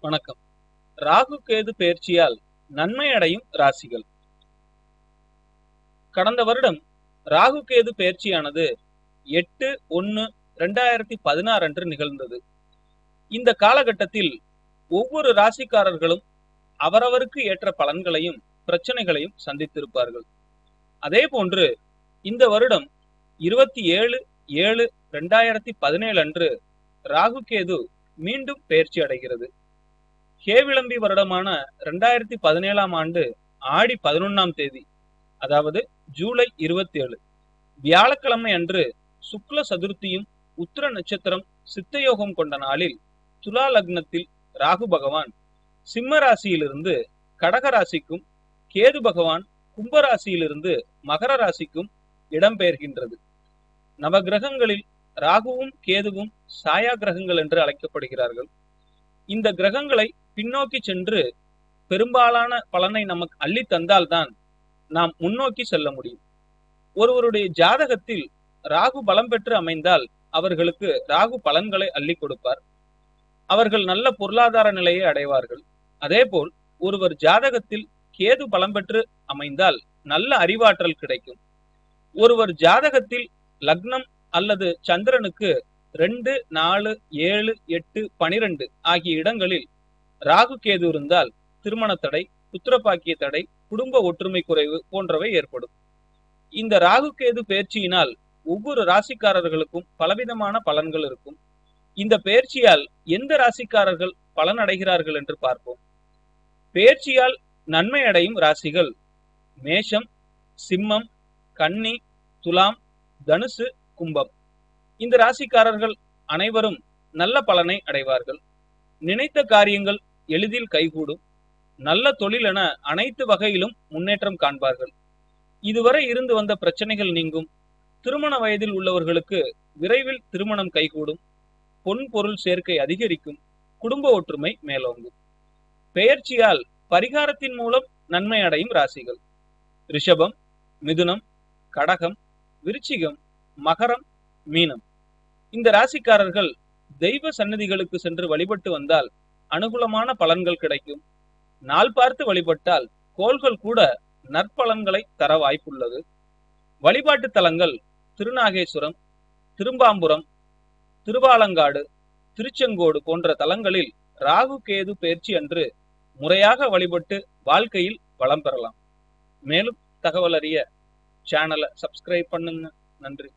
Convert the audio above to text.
வணக்கம். ராகு கேது பெயர்ச்சியால் நன்மை அடையும் ராசிகள். கடந்த வருடம் ராகு கேது பெயர்ச்சியானது 8/1/2016 அன்று நிகழ்ந்தது. இந்த காலகட்டத்தில் ஒவ்வொரு ராசிக்காரர்களும் அவரவருக்கு ஏற்ற பலன்களையும் பிரச்சனைகளையும் சந்தித்திருப்பார்கள். அதே போன்று இந்த வருடம் 27/7/2017 அன்று ராகு கேது மீண்டும் பெயர்ச்சி அடைகிறது. கேவிளம்பி வருடமான 2017 ஆண்டு ஆடி 11 தேதி, அதாவது ஜூலை 27 வியாழக்கிழமை அன்று சுக்ல சதுர்த்தியும் உத்திர நட்சத்திரம் சித்தயோகம் கொண்ட நாளில் துலா லக்னத்தில் ராகு பகவான் சிம்ம ராசியிலிருந்து கடக ராசிக்கும், கேது பகவான் கும்பராசியிலிருந்து மகர ராசிக்கும் இடம்பெயர்கின்றது. நவகிரகங்களில் ராகுவும் கேதுவும் சாயா கிரகங்கள் என்று அழைக்கப்படுகிறார்கள். இந்த கிரகங்களை பின்னோக்கி சென்று பெரும்பாலான பலனை நமக்கு அள்ளி தந்தால்தான் நாம் முன்னோக்கி செல்ல முடியும். ஒருவருடைய ஜாதகத்தில் ராகு பலம் பெற்று அமைந்தால் அவர்களுக்கு ராகு பலன்களை அள்ளி கொடுப்பார். அவர்கள் நல்ல பொருளாதார நிலையை அடைவார்கள். அதேபோல் ஒருவர் ஜாதகத்தில் கேது பலம் பெற்று அமைந்தால் நல்ல அறிவாற்றல் கிடைக்கும். ஒருவர் ஜாதகத்தில் லக்னம் அல்லது சந்திரனுக்கு 2, 4, 7, 8, 12 ஆகிய இடங்களில் ராகு கேது இருந்தால் திருமண தடை, புத்திரபாக்கிய தடை, குடும்ப ஒற்றுமை குறைவு போன்றவை ஏற்படும். இந்த ராகு கேது பெயர்ச்சியினால் ஒவ்வொரு ராசிக்காரர்களுக்கும் பலவிதமான பலன்கள் இருக்கும். இந்த பெயர்ச்சியால் எந்த ராசிக்காரர்கள் பலன் அடைகிறார்கள் என்று பார்ப்போம். பெயர்ச்சியால் நன்மை அடையும் ராசிகள் மேஷம், சிம்மம், கன்னி, துலாம், தனுசு, கும்பம். இந்த ராசிக்காரர்கள் அனைவரும் நல்ல பலனை அடைவார்கள். நினைத்த காரியங்கள் எளிதில் கைகூடும். நல்ல தொழில் என அனைத்து வகையிலும் முன்னேற்றம் காண்பார்கள். இதுவரை இருந்து வந்த பிரச்சனைகள் நீங்கும். திருமண வயதில் உள்ளவர்களுக்கு விரைவில் திருமணம் கைகூடும். பொன் பொருள் சேர்க்கை அதிகரிக்கும். குடும்ப ஒற்றுமை மேலோங்கும். பெயர்ச்சியால் பரிகாரத்தின் மூலம் நன்மை அடையும் ராசிகள் ரிஷபம், மிதுனம், கடகம், விருச்சிகம், மகரம், மீனம். இந்த ராசிக்காரர்கள் தெய்வ சன்னதிகளுக்கு சென்று வழிபட்டு வந்தால் அனுகூலமான பலன்கள் கிடைக்கும். நாள் பார்த்து வழிபட்டால் கோள்கள் கூட நற்பலன்களை தர வாய்ப்புள்ளது. வழிபாட்டு தலங்கள் திருநாகேஸ்வரம், திரும்பாம்புரம், திருவாலங்காடு, திருச்செங்கோடு போன்ற தலங்களில் ராகு கேது பெயர்ச்சி அன்று முறையாக வழிபட்டு வாழ்க்கையில் வளம் பெறலாம். மேலும் தகவல் அறிய சேனலை சப்ஸ்கிரைப் பண்ணுங்க. நன்றி.